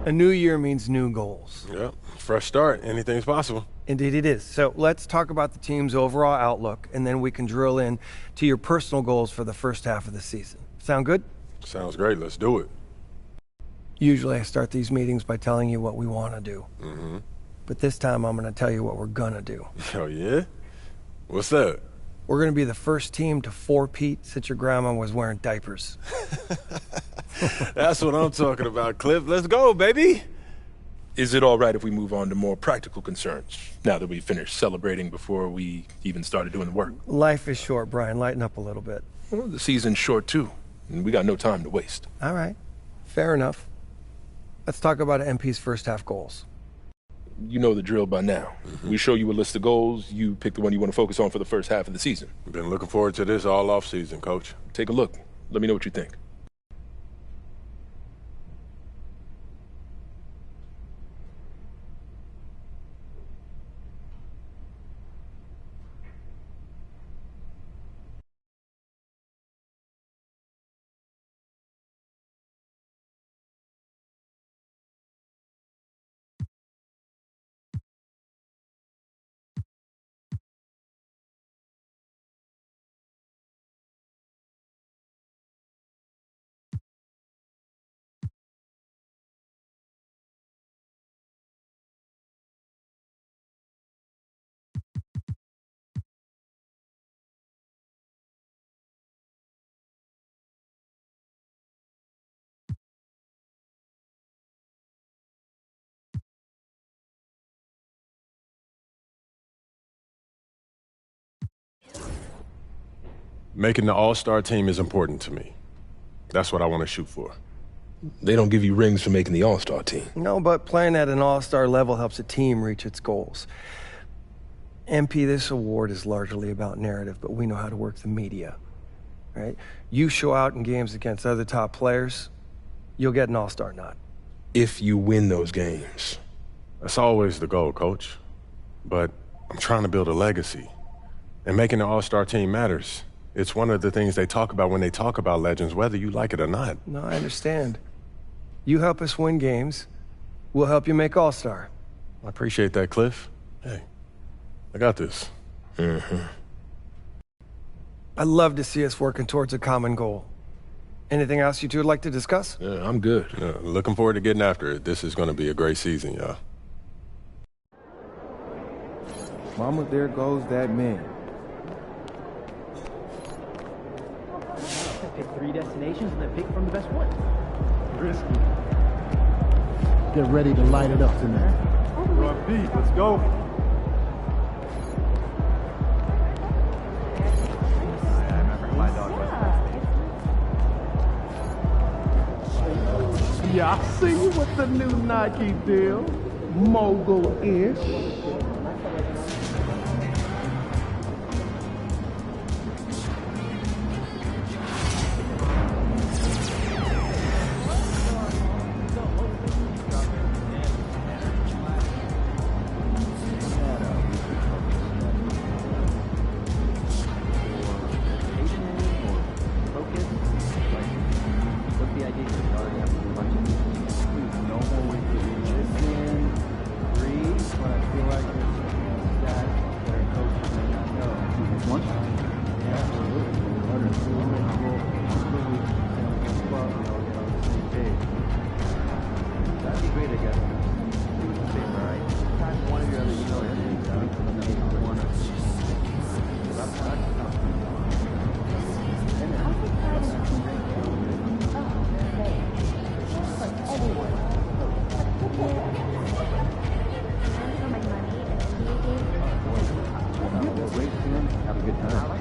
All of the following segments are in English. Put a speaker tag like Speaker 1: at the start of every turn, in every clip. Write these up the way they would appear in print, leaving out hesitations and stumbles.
Speaker 1: A new year means new goals.
Speaker 2: Yep, fresh start. Anything's possible.
Speaker 1: Indeed it is. So let's talk about the team's overall outlook, and then we can drill in to your personal goals for the first half of the season. Sound good?
Speaker 2: Sounds great. Let's do it.
Speaker 1: Usually I start these meetings by telling you what we want to do.
Speaker 2: Mm-hmm.
Speaker 1: But this time I'm going to tell you what we're going to do.
Speaker 2: Oh, yeah? What's that?
Speaker 1: We're going to be the first team to four-peat since your grandma was wearing diapers.
Speaker 2: That's what I'm talking about, Cliff. Let's go, baby.
Speaker 3: Is it all right if we move on to more practical concerns now that we finished celebrating before we even started doing the work?
Speaker 1: Life is short, Brian. Lighten up a little bit.
Speaker 3: Well, the season's short, too, and we got no time to waste.
Speaker 1: All right. Fair enough. Let's talk about MP's first half goals.
Speaker 3: You know the drill by now.
Speaker 2: Mm-hmm.
Speaker 3: We show you a list of goals. You pick the one you want to focus on for the first half of the season.
Speaker 2: Been looking forward to this all off season, Coach.
Speaker 3: Take a look. Let me know what you think.
Speaker 2: Making the all-star team is important to me. That's what I want to shoot for.
Speaker 3: They don't give you rings for making the all-star team.
Speaker 1: No, but playing at an all-star level helps a team reach its goals. MP, this award is largely about narrative, but we know how to work the media, right? You show out in games against other top players, you'll get an all-star nod.
Speaker 3: If you win those games.
Speaker 2: That's always the goal, Coach. But I'm trying to build a legacy. And making the all-star team matters. It's one of the things they talk about when they talk about legends, whether you like it or not.
Speaker 1: No, I understand. You help us win games, we'll help you make all-star.
Speaker 2: I appreciate that, Cliff. Hey, I got this.
Speaker 3: Mm-hmm.
Speaker 1: I'd love to see us working towards a common goal. Anything else you two would like to discuss?
Speaker 3: Yeah, I'm good.
Speaker 2: Yeah, looking forward to getting after it. This is going to be a great season, y'all.
Speaker 4: Mama, there goes that man.
Speaker 5: Pick 3 destinations and then pick from the best one.
Speaker 4: Risky. Get ready to light it up tonight.
Speaker 6: Run beat, let's go. I remember my dog was
Speaker 4: Yeah, I see you with the new Nike deal. Mogul-ish.
Speaker 5: Have a good time.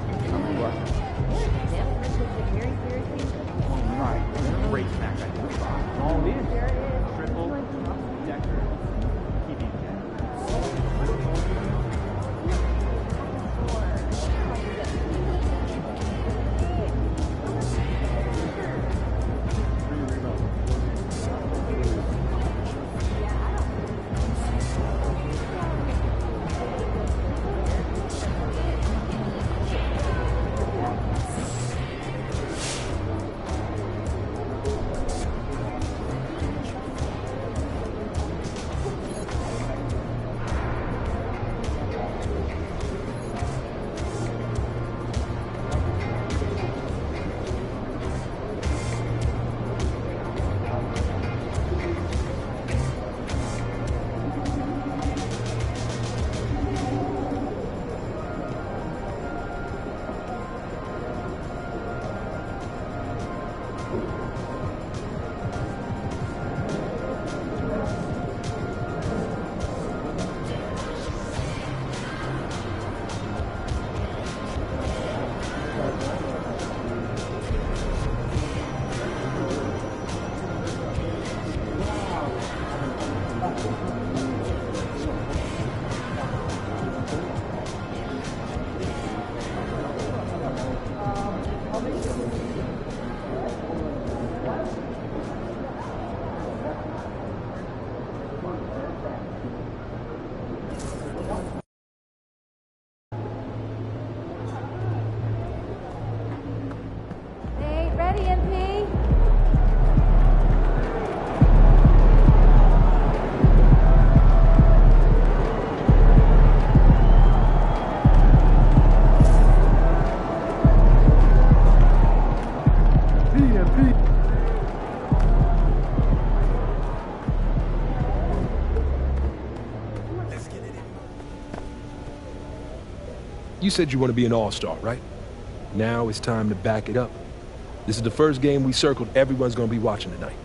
Speaker 3: said you want to be an all-star, right? Now it's time to back it up. This is the first game we circled everyone's going to be watching tonight.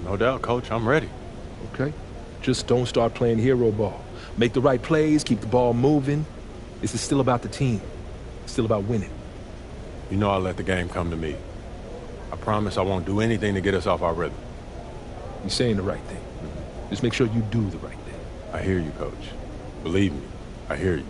Speaker 2: No doubt, Coach. I'm ready.
Speaker 3: Okay? Just don't start playing hero ball. Make the right plays, keep the ball moving. This is still about the team. It's still about winning.
Speaker 2: You know I'll let the game come to me. I promise I won't do anything to get us off our rhythm.
Speaker 3: You're saying the right thing. Just make sure you do the right thing.
Speaker 2: I hear you, Coach. Believe me, I hear you.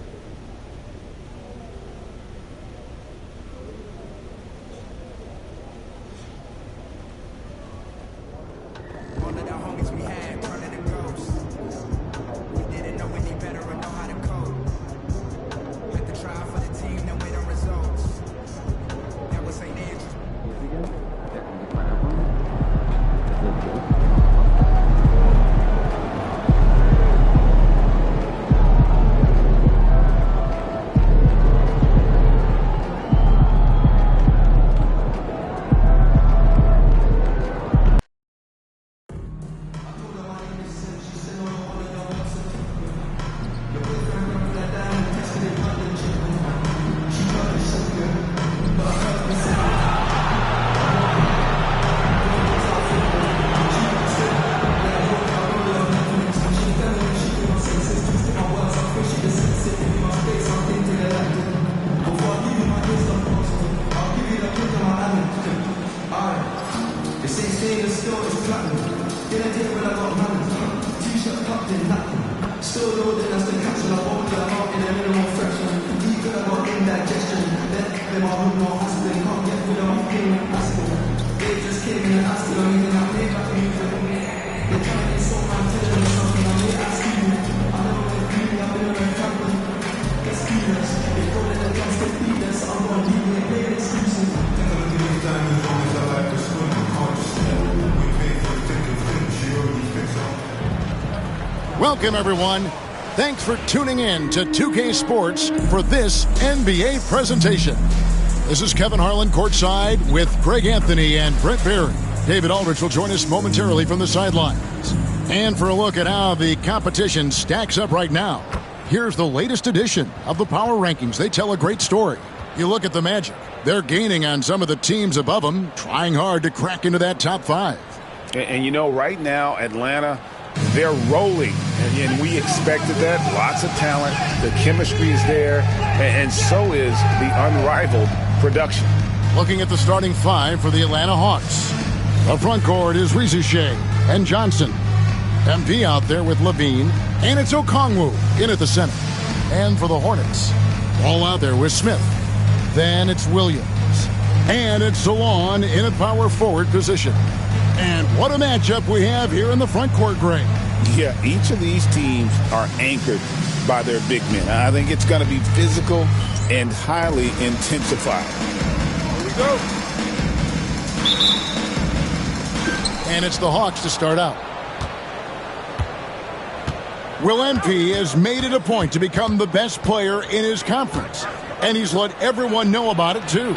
Speaker 7: Welcome, everyone. Thanks for tuning in to 2K Sports for this NBA presentation. This is Kevin Harlan courtside with Greg Anthony and Brent Barry. David Aldridge will join us momentarily from the sidelines. And for a look at how the competition stacks up right now, here's the latest edition of the Power Rankings. They tell a great story. You look at the Magic. They're gaining on some of the teams above them, trying hard to crack into that top 5.
Speaker 8: And you know, right now, Atlanta, they're rolling, and we expected that. Lots of talent. The chemistry is there, and so is the unrivaled production.
Speaker 7: Looking at the starting 5 for the Atlanta Hawks. The front court is Rizushea and Johnson. MP out there with Levine, and it's Okongwu in at the center. And for the Hornets, all out there with Smith. Then it's Williams. And it's Salon in a power forward position. And what a matchup we have here in the front court, Greg.
Speaker 8: Yeah, each of these teams are anchored by their big men. I think it's going to be physical and highly intensified.
Speaker 3: Here we go.
Speaker 7: And it's the Hawks to start out. Will MP has made it a point to become the best player in his conference. And he's let everyone know about it, too.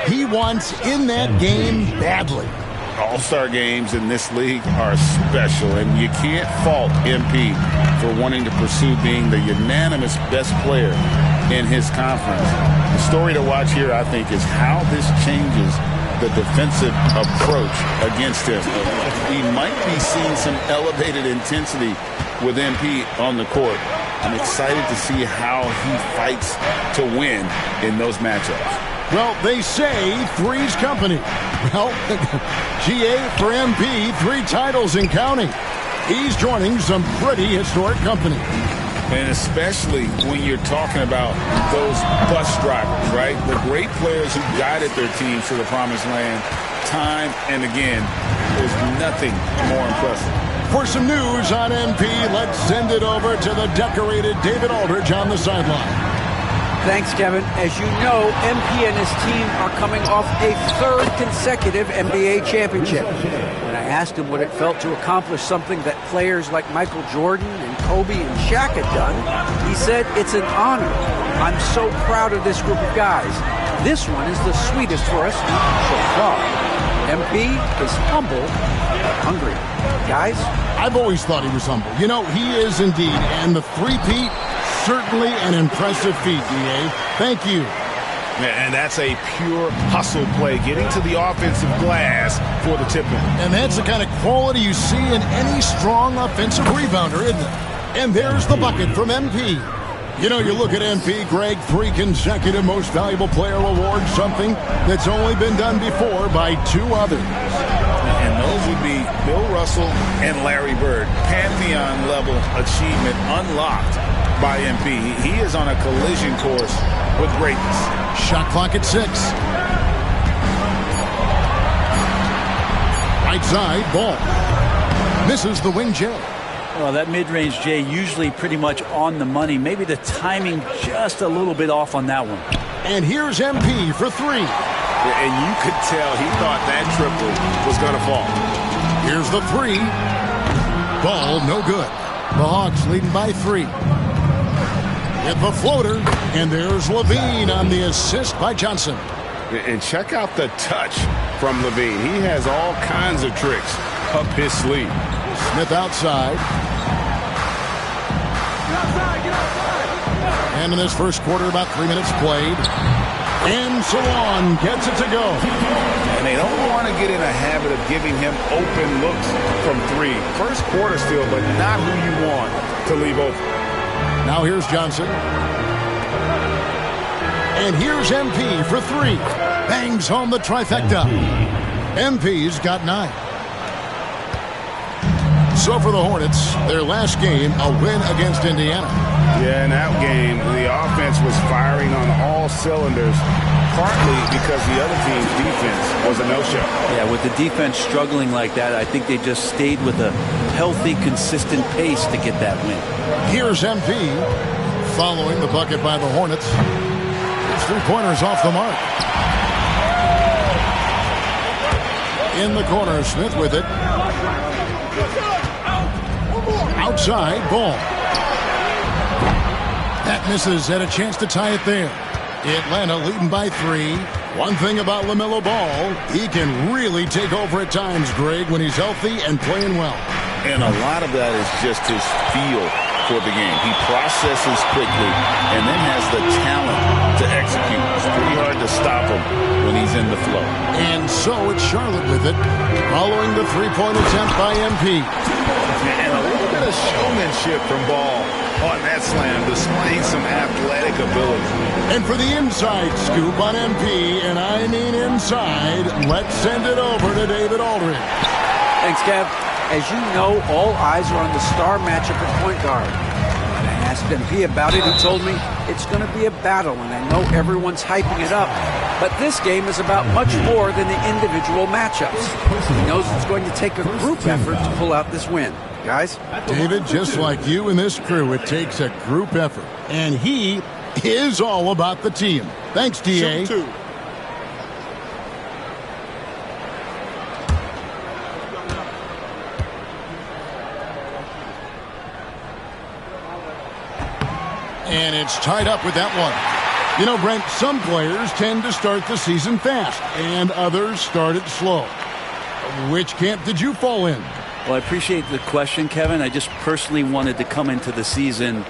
Speaker 7: He wants in that game badly.
Speaker 8: All-star games in this league are special, and you can't fault MP for wanting to pursue being the unanimous best player in his conference. The story to watch here, I think, is how this changes the defensive approach against him. We might be seeing some elevated intensity with MP on the court. I'm excited to see how he fights to win in those matchups.
Speaker 7: Well, they say three's company. Well, GA for MP, 3 titles and counting. He's joining some pretty historic company.
Speaker 8: And especially when you're talking about those bus drivers, right? The great players who guided their teams to the promised land time and again. There's nothing more impressive.
Speaker 7: For some news on MP, let's send it over to the decorated David Aldridge on the sideline.
Speaker 9: Thanks, Kevin. As you know, MP and his team are coming off a 3rd consecutive NBA championship. When I asked him what it felt to accomplish something that players like Michael Jordan and Kobe and Shaq had done, he said, "It's an honor. I'm so proud of this group of guys. This one is the sweetest for us so far." MP is humble but hungry. Guys?
Speaker 7: I've always thought he was humble. You know, he is indeed. And the three-peat Certainly an impressive feat, D.A. Thank you.
Speaker 8: And that's a pure hustle play, getting to the offensive glass for the tip-in.
Speaker 7: And that's the kind of quality you see in any strong offensive rebounder, isn't it? And there's the bucket from MP. You know, you look at MP, Greg, 3 consecutive Most Valuable Player awards, something that's only been done before by 2 others.
Speaker 8: And those would be Bill Russell and Larry Bird. Pantheon-level achievement unlocked by MP. He is on a collision course with greatness.
Speaker 7: Shot clock at 6. Right side, ball. Misses the wing J.
Speaker 10: Well, that mid-range J usually pretty much on the money. Maybe the timing just a little bit off on that one.
Speaker 7: And here's MP for 3.
Speaker 8: And you could tell he thought that triple was going to fall.
Speaker 7: Here's the 3. Ball no good. The Hawks leading by 3. With the floater, and there's Levine on the assist by Johnson.
Speaker 8: And check out the touch from Levine. He has all kinds of tricks up his sleeve.
Speaker 7: Smith outside. And in this first quarter, about 3 minutes played. And Salon gets it to go.
Speaker 8: And they don't want to get in a habit of giving him open looks from 3. First quarter still, but not who you want to leave open.
Speaker 7: Now here's Johnson. And here's MP for 3. Bangs home the trifecta. MP's got 9. So for the Hornets, their last game, a win against Indiana.
Speaker 8: Yeah, in that game, the offense was firing on all cylinders, partly because the other team's defense was a no-show.
Speaker 10: Yeah, with the defense struggling like that, I think they just stayed with a healthy, consistent pace to get that win.
Speaker 7: Here's MP following the bucket by the Hornets. His 3-pointers off the mark. In the corner, Smith with it. Outside, ball. That misses, had a chance to tie it there. Atlanta leading by 3. One thing about LaMelo Ball, he can really take over at times, Greg, when he's healthy and playing well.
Speaker 8: And a lot of that is just his feel for the game. He processes quickly and then has the talent to execute. It's pretty hard to stop him when he's in the flow.
Speaker 7: And so it's Charlotte with it, following the 3-point attempt by MP.
Speaker 8: And a little bit of showmanship from Ball on that slam, displaying some athletic ability.
Speaker 7: And for the inside scoop on MP, and I mean inside, let's send it over to David Aldridge.
Speaker 9: Thanks, Kev. As you know, all eyes are on the star matchup at point guard. When I asked MP about it, he told me it's going to be a battle, and I know everyone's hyping it up. But this game is about much more than the individual matchups. He knows it's going to take a group effort to pull out this win. Guys?
Speaker 7: David, just like you and this crew, it takes a group effort. And he is all about the team. Thanks, D.A. And it's tied up with that one. You know, Brent, some players tend to start the season fast, and others start it slow. Which camp did you fall in?
Speaker 10: Well, I appreciate the question, Kevin. I just personally wanted to come into the season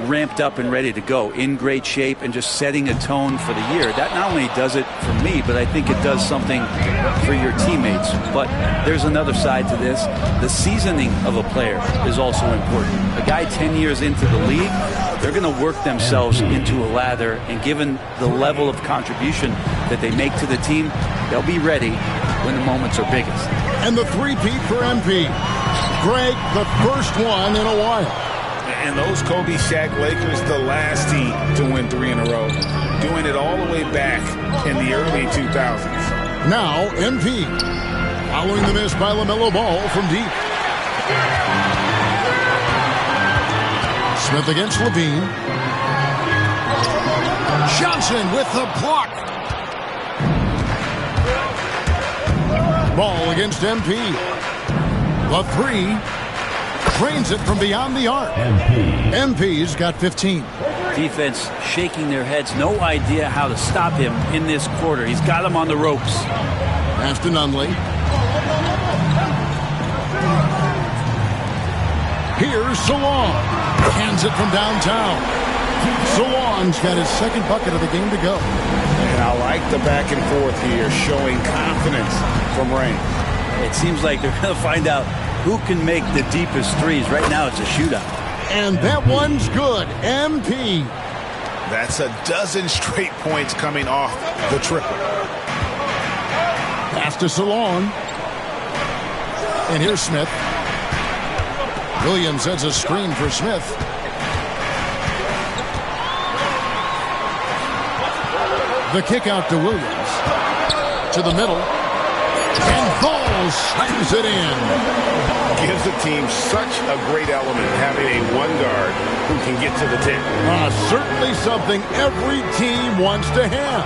Speaker 10: ramped up and ready to go, in great shape, and just setting a tone for the year. That not only does it for me, but I think it does something for your teammates. But there's another side to this. The seasoning of a player is also important. A guy 10 years into the league, they're going to work themselves into a lather, and given the level of contribution that they make to the team, they'll be ready when the moments are biggest.
Speaker 7: And the three-peat for MP. Greg, the first one in a while.
Speaker 8: And those Kobe Shaq Lakers, the last team to win 3 in a row, doing it all the way back in the early 2000s.
Speaker 7: Now, MP, following the miss by LaMelo Ball from deep. Smith against Levine. Johnson with the block. Ball against MP. The 3. Trains it from beyond the arc. MP's got 15.
Speaker 10: Defense shaking their heads. No idea how to stop him in this quarter. He's got him on the ropes.
Speaker 7: Pass to Nunley. Here's Salon. Hands it from downtown. Salon's got his second bucket of the game to go.
Speaker 8: And I like the back and forth here, showing confidence from Rain.
Speaker 10: It seems like they're going to find out who can make the deepest threes. Right now it's a shootout.
Speaker 7: And that one's good. MP.
Speaker 8: That's a dozen straight points coming off the triple.
Speaker 7: Pass to Salon. And here's Smith. Williams sets a screen for Smith. The kick out to Williams. To the middle. And Ball slams it in.
Speaker 8: Gives the team such a great element having a one guard who can get to the tip.
Speaker 7: Certainly something every team wants to have.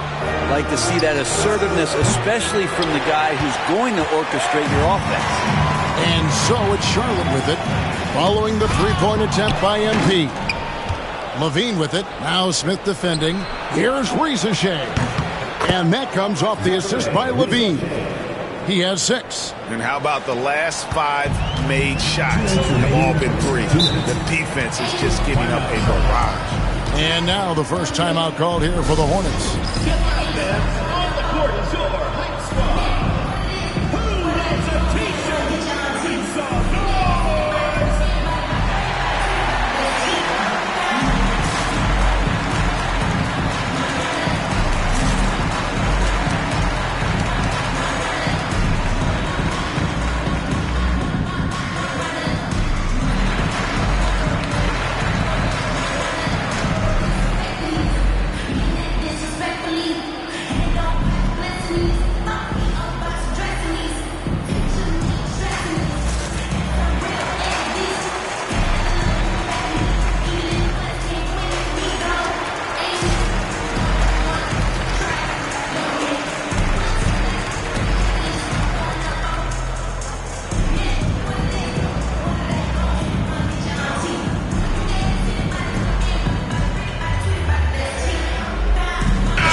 Speaker 10: Like to see that assertiveness, especially from the guy who's going to orchestrate your offense.
Speaker 7: And so it's Charlotte with it, following the three-point attempt by MP. Levine with it. Now Smith defending. Here's Rieseshay. And that comes off the assist by Levine. He has 6.
Speaker 8: And how about the last 5 made shots have all been threes. The defense is just giving up a barrage.
Speaker 7: And now the first timeout called here for the Hornets.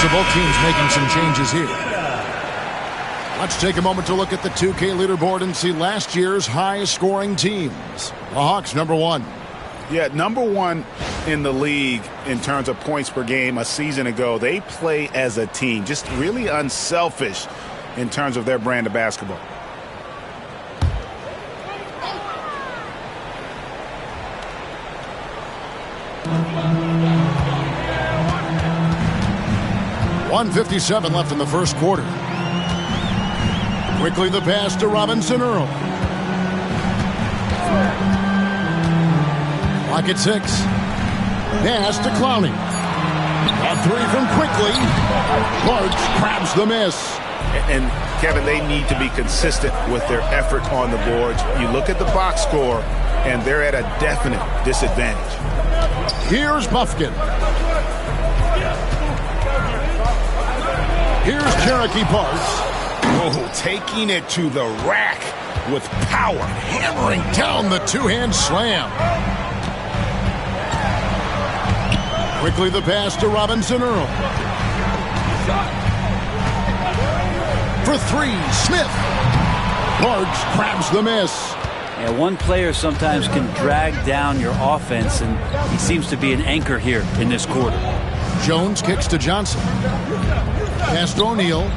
Speaker 7: So both teams making some changes here. Let's take a moment to look at the 2K leaderboard and see last year's high-scoring teams. The Hawks, number 1.
Speaker 8: Yeah, number 1 in the league in terms of points per game a season ago. They play as a team, just really unselfish in terms of their brand of basketball.
Speaker 7: .157 left in the first quarter. Quickly the pass to Robinson Earl. Clock at 6. Pass to Clowney. A 3 from Quickly. Large grabs the miss.
Speaker 8: And Kevin, they need to be consistent with their effort on the boards. You look at the box score, and they're at a definite disadvantage.
Speaker 7: Here's Bufkin. Here's Cherokee Parks.
Speaker 8: Oh, taking it to the rack with power.
Speaker 7: Hammering down the two-hand slam. Quickly the pass to Robinson Earl. For 3, Smith. Parks grabs the miss.
Speaker 10: Yeah, one player sometimes can drag down your offense, and he seems to be an anchor here in this quarter.
Speaker 7: Jones kicks to Johnson. Pass to O'Neal.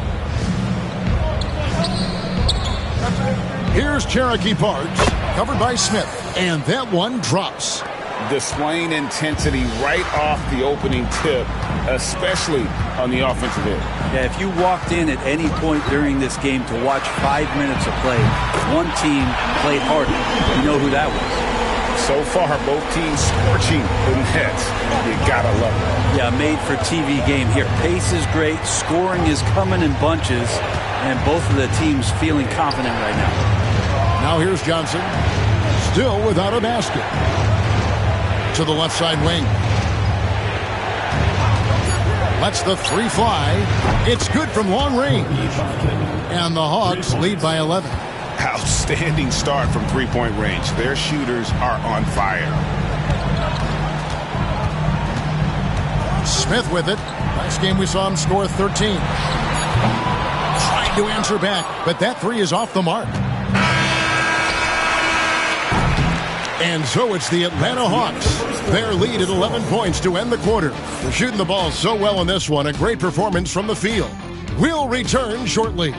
Speaker 7: Here's Cherokee Parks, covered by Smith, and that one drops.
Speaker 8: Displaying intensity right off the opening tip, especially on the offensive end.
Speaker 10: Yeah, if you walked in at any point during this game to watch 5 minutes of play, one team played harder. You know who that was.
Speaker 8: So far, both teams scorching the nets. You gotta love it.
Speaker 10: Yeah, made-for-TV game here. Pace is great. Scoring is coming in bunches. And both of the teams feeling confident right now.
Speaker 7: Now here's Johnson. Still without a basket. To the left side wing. Lets the 3 fly. It's good from long range. And the Hawks lead by 11.
Speaker 8: Outstanding start from three-point range. Their shooters are on fire.
Speaker 7: Smith with it. Last game we saw him score 13. Trying to answer back, but that 3 is off the mark. And so it's the Atlanta Hawks Their lead at 11 points to end the quarter. They're shooting the ball so well in this one. A great performance from the field. We'll return shortly.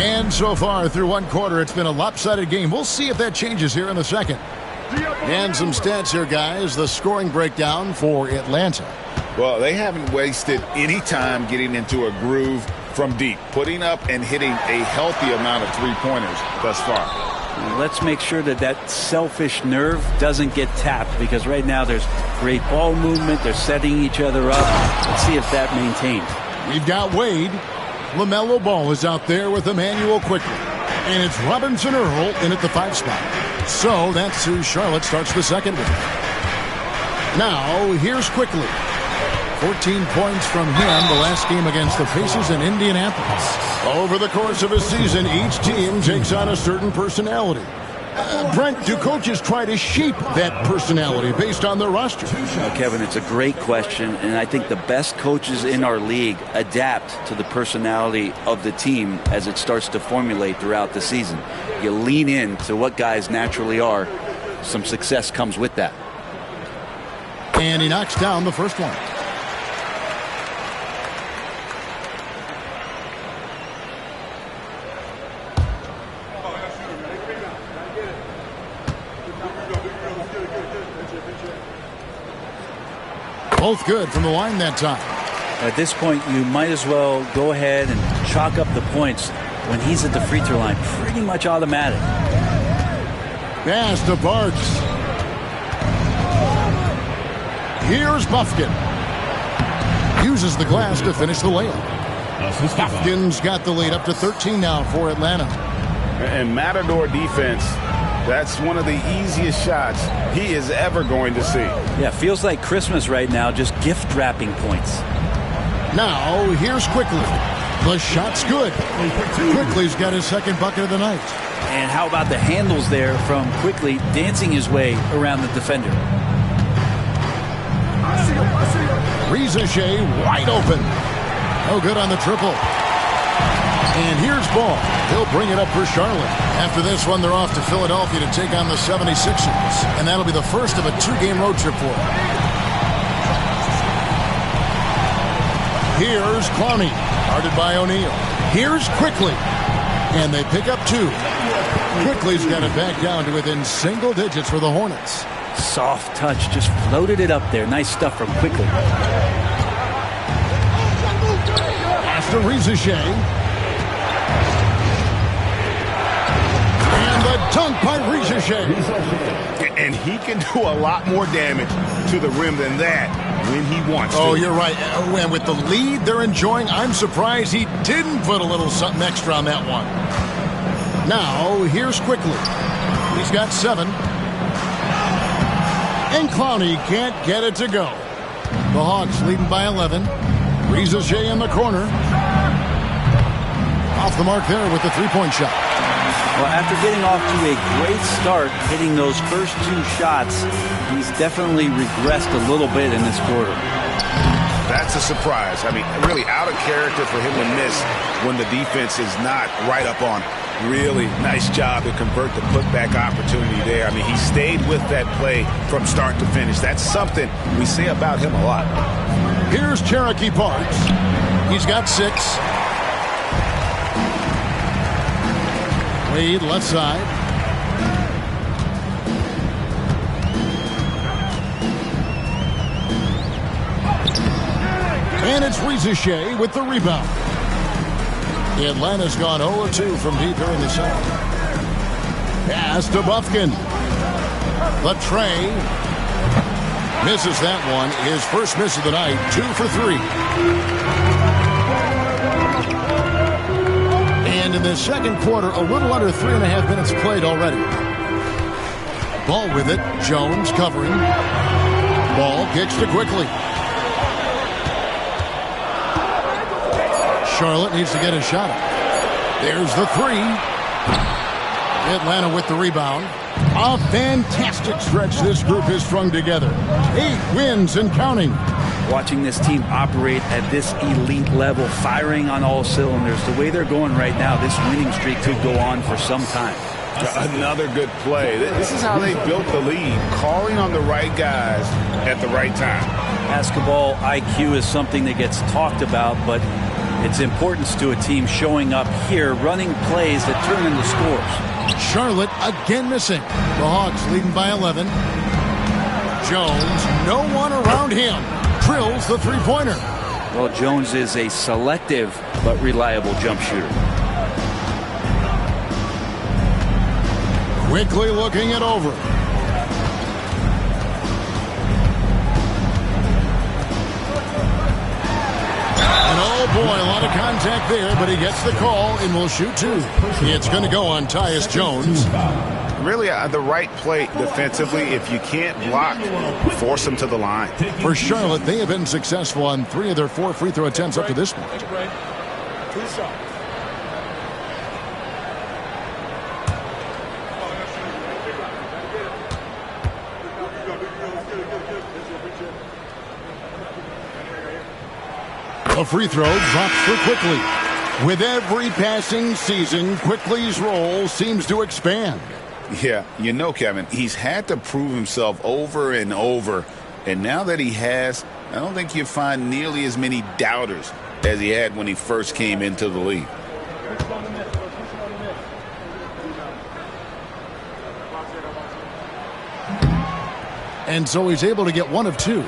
Speaker 7: And so far through one quarter, it's been a lopsided game. We'll see if that changes here in the second. And some stats here, guys. The scoring breakdown for Atlanta.
Speaker 8: Well, they haven't wasted any time getting into a groove from deep, putting up and hitting a healthy amount of three-pointers thus far.
Speaker 10: Let's make sure that that selfish nerve doesn't get tapped, because right now there's great ball movement. They're setting each other up. Let's see if that maintains.
Speaker 7: We've got Wade. LaMelo Ball is out there with Emmanuel Quickly. And it's Robinson Earl in at the 5 spot. So that's who Charlotte starts the second with. Now, here's Quickly. 14 points from him the last game against the Pacers in Indianapolis. Over the course of a season, each team takes on a certain personality. Brent, do coaches try to shape that personality based on their roster?
Speaker 10: Kevin, it's a great question, and I think the best coaches in our league adapt to the personality of the team as it starts to formulate throughout the season. You lean in to what guys naturally are. Some success comes with that.
Speaker 7: And he knocks down the first one. Both good from the line that time.
Speaker 10: At this point, you might as well go ahead and chalk up the points when he's at the free throw line. Pretty much automatic.
Speaker 7: Pass to Barks. Here's Buffkin. Uses the glass to finish the layup. Buffkin's got the lead up to 13 now for Atlanta.
Speaker 8: And Matador defense, that's one of the easiest shots he is ever going to see.
Speaker 10: Yeah, feels like Christmas right now, just gift wrapping points.
Speaker 7: Now, here's Quickly. The shot's good. Quickly's got his second bucket of the night.
Speaker 10: And how about the handles there from Quickly dancing his way around the defender.
Speaker 7: Reza Shea wide open. No good on the triple. And here's Ball. He'll bring it up for Charlotte. After this one, they're off to Philadelphia to take on the 76ers. And that'll be the first of a 2-game road trip for them. Here's Clowney. Guarded by O'Neal. Here's Quickly. And they pick up 2. Quickly's got it back down to within single digits for the Hornets.
Speaker 10: Soft touch, just floated it up there. Nice stuff from Quickly.
Speaker 7: After Reza Shea. Dunk by Reza Shea.
Speaker 8: And he can do a lot more damage to the rim than that when he wants to.
Speaker 7: Oh, you're right. And with the lead they're enjoying, I'm surprised he didn't put a little something extra on that one. Now, here's Quickly. He's got 7. And Clowney can't get it to go. The Hawks leading by 11. Reza Shea in the corner. Off the mark there with the 3-point shot.
Speaker 10: Well, after getting off to a great start, hitting those first 2 shots, he's definitely regressed a little bit in this quarter.
Speaker 8: That's a surprise. I mean, really out of character for him to miss when the defense is not right up on. Really nice job to convert the putback opportunity there. I mean, he stayed with that play from start to finish. That's something we say about him a lot.
Speaker 7: Here's Cherokee Parks. He's got 6. Wade left side. And it's Reza Shea with the rebound. Atlanta's gone 0-2 from deep here in the second. Pass to Buffkin. The tray. Misses that one. His first miss of the night. 2 for 3. And in the second quarter, a little under 3.5 minutes played already. Ball with it. Jones covering. Ball kicks to Quickly. Charlotte needs to get a shot up. There's the three. Atlanta with the rebound. A fantastic stretch this group has strung together. 8 wins and counting.
Speaker 10: Watching this team operate at this elite level, firing on all cylinders, the way they're going right now, this winning streak could go on for some time.
Speaker 8: Another good play. This is how they built the lead, calling on the right guys at the right time.
Speaker 10: Basketball IQ is something that gets talked about, but its importance to a team showing up here, running plays that turn into scores.
Speaker 7: Charlotte again missing. The Hawks leading by 11. Jones, no one around him. Drills the three-pointer.
Speaker 10: Well, Jones is a selective but reliable jump shooter.
Speaker 7: Quickly looking it over. And oh boy, a lot of contact there, but he gets the call and will shoot 2. It's going to go on Tyus Jones.
Speaker 8: Really, the right play defensively. If you can't block, force them to the line.
Speaker 7: For Charlotte, they have been successful on 3 of their 4 free throw attempts up to this point. A free throw drops for Quickly. With every passing season, Quickly's role seems to expand.
Speaker 8: Yeah, you know, Kevin, he's had to prove himself over and over. And now that he has, I don't think you find nearly as many doubters as he had when he first came into the league.
Speaker 7: And so he's able to get 1 of 2.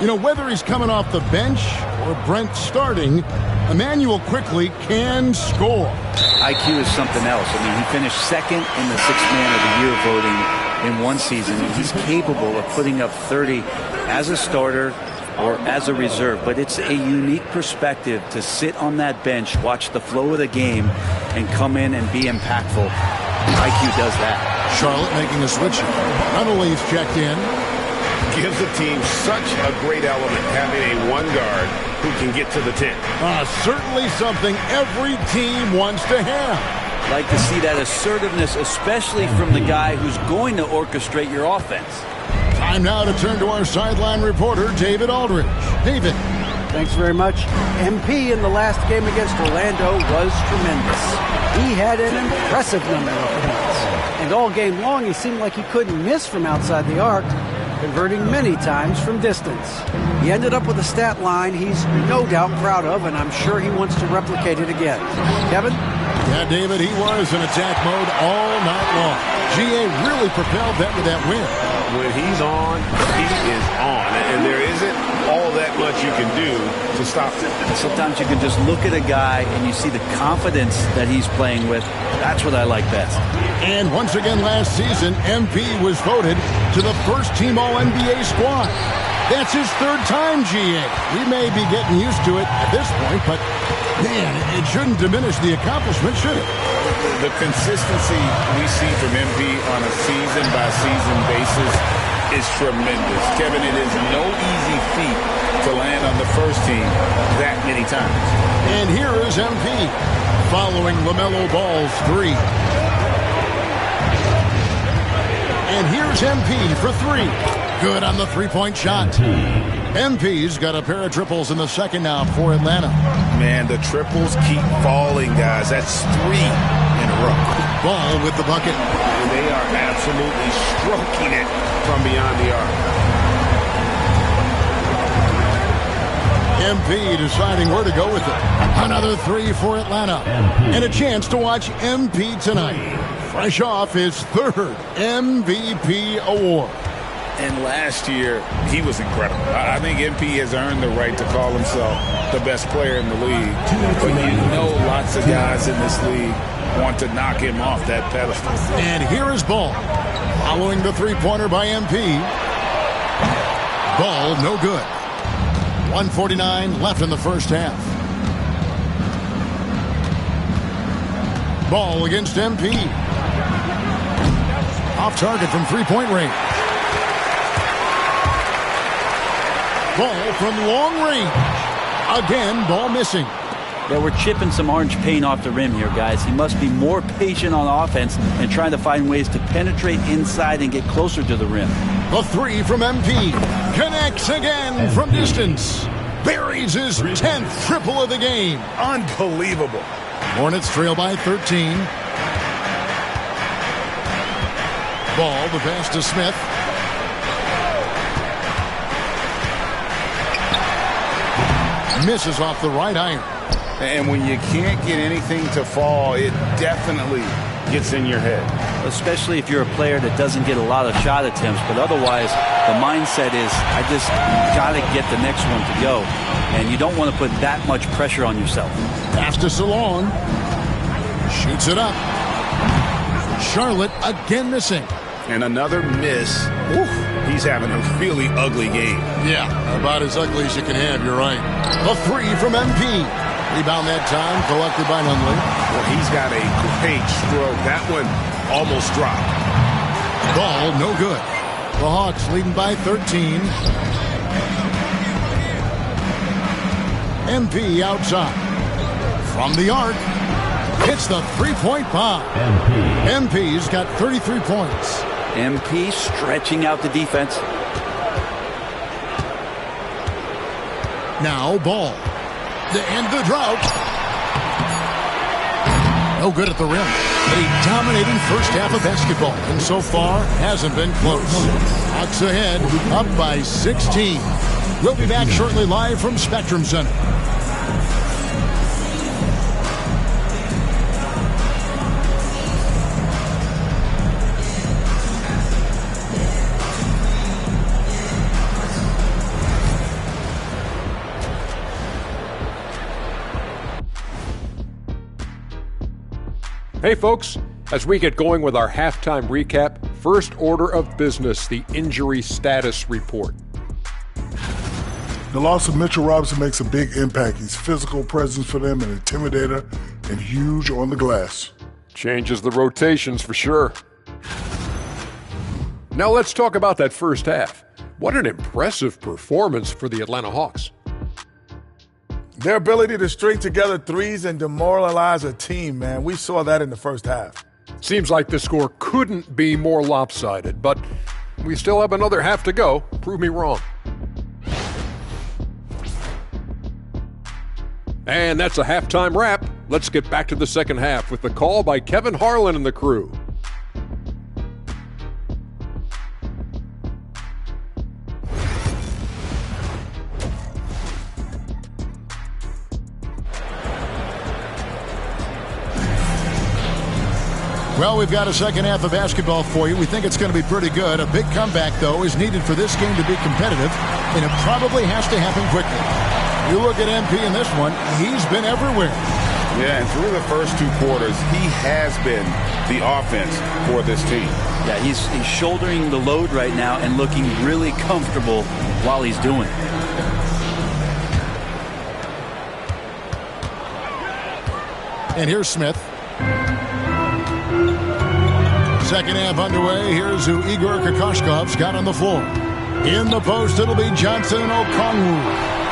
Speaker 7: You know, whether he's coming off the bench or Brent starting, Emmanuel Quickly can score.
Speaker 10: IQ is something else. I mean, he finished second in the 6th Man of the Year voting in one season. He's capable of putting up 30 as a starter or as a reserve. But it's a unique perspective to sit on that bench, watch the flow of the game, and come in and be impactful. IQ does that.
Speaker 7: Charlotte making a switch. Not only he's checked in,
Speaker 8: gives the team such a great element having a 1 guard who can get to the 10.
Speaker 7: Certainly something every team wants to have.
Speaker 10: Like to see that assertiveness, especially from the guy who's going to orchestrate your offense.
Speaker 7: Time now to turn to our sideline reporter, David Aldridge. David.
Speaker 9: Thanks very much. MP in the last game against Orlando was tremendous. He had an impressive number of points. And all game long, he seemed like he couldn't miss from outside the arc, converting many times from distance. He ended up with a stat line he's no doubt proud of, and I'm sure he wants to replicate it again. Kevin?
Speaker 7: Yeah, David, he was in attack mode all night long. GA really propelled them to that win.
Speaker 8: When he's on, he is on. And there isn't all that much you can do to stop him.
Speaker 10: Sometimes you can just look at a guy and you see the confidence that he's playing with. That's what I like best.
Speaker 7: And once again last season, MP was voted to the first-team All-NBA squad. That's his 3rd time, GA. We may be getting used to it at this point, but, man, it shouldn't diminish the accomplishment, should it?
Speaker 8: The consistency we see from MP on a season-by-season basis is tremendous. Kevin, it is no easy feat to land on the first team that many times.
Speaker 7: And here is MP following LaMelo Ball's 3. And here's MP for 3. Good on the three-point shot. MP's got a pair of triples in the second now for Atlanta.
Speaker 8: Man, the triples keep falling, guys. That's 3 in a row.
Speaker 7: Ball with the bucket.
Speaker 8: And they are absolutely stroking it from beyond the arc.
Speaker 7: MP deciding where to go with it. Another 3 for Atlanta. And a chance to watch MP tonight. Fresh off his 3rd MVP award.
Speaker 8: And last year, he was incredible. I think MP has earned the right to call himself the best player in the league. But you know lots of guys in this league want to knock him off that pedestal.
Speaker 7: And here is Ball. Following the three-pointer by MP. Ball, no good. 1:49 left in the first half. Ball against MP. Off target from three-point range. Ball from long range. Again, ball missing.
Speaker 10: Yeah, we're chipping some orange paint off the rim here, guys. He must be more patient on offense and trying to find ways to penetrate inside and get closer to the rim.
Speaker 7: The three from MP. Connects again from distance. Buries his 10th triple of the game.
Speaker 8: Unbelievable.
Speaker 7: Hornets trail by 13. Ball, the pass to Smith. Misses off the right iron.
Speaker 8: And when you can't get anything to fall, it definitely gets in your head.
Speaker 10: Especially if you're a player that doesn't get a lot of shot attempts, but otherwise the mindset is, I just got to get the next one to go. And you don't want to put that much pressure on yourself.
Speaker 7: Pass to Salon. Shoots it up. Charlotte again missing.
Speaker 8: And another miss. Oof, he's having a really ugly game.
Speaker 7: Yeah, about as ugly as you can have, you're right. The three from MP. Rebound that time, collected by Nunley.
Speaker 8: Well, he's got a great stroke. That one almost dropped.
Speaker 7: Ball, no good. The Hawks leading by 13. MP outside. From the arc. Hits the three-point bomb. MP's got 33 points.
Speaker 10: MP stretching out the defense.
Speaker 7: Now Ball. To end the drought. No good at the rim. A dominating first half of basketball, and so far hasn't been close. Hawks ahead, up by 16. We'll be back shortly live from Spectrum Center.
Speaker 11: Hey folks, as we get going with our halftime recap, first order of business, the injury status report.
Speaker 12: The loss of Mitchell Robinson makes a big impact. He's a physical presence for them, an intimidator, and huge on the glass.
Speaker 11: Changes the rotations for sure. Now let's talk about that first half. What an impressive performance for the Atlanta Hawks.
Speaker 13: Their ability to string together threes and demoralize a team, man. We saw that in the first half.
Speaker 11: Seems like the score couldn't be more lopsided, but we still have another half to go. Prove me wrong. And that's a halftime wrap. Let's get back to the second half with the call by Kevin Harlan and the crew.
Speaker 7: Well, we've got a second half of basketball for you. We think it's going to be pretty good. A big comeback, though, is needed for this game to be competitive, and it probably has to happen quickly. You look at MP in this one, he's been everywhere.
Speaker 8: Yeah, and through the first two quarters, he has been the offense for this team.
Speaker 10: Yeah, he's shouldering the load right now and looking really comfortable while he's doing it.
Speaker 7: And here's Smith. Second half underway. Here's who Igor Kokoshkov's got on the floor. In the post, it'll be Johnson and Okongwu.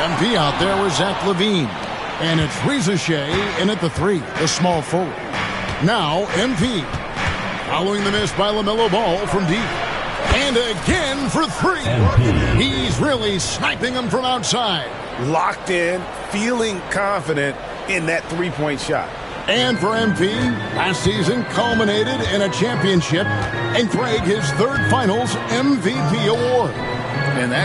Speaker 7: MP out there with Zach LaVine. And it's Reza Shea in at the three, the small forward. Now, MP. Following the miss by LaMelo Ball from deep. And again for three. He's really sniping them from outside.
Speaker 8: Locked in, feeling confident in that three-point shot.
Speaker 7: And for MP, last season culminated in a championship and Craig his third finals MVP award.
Speaker 8: And that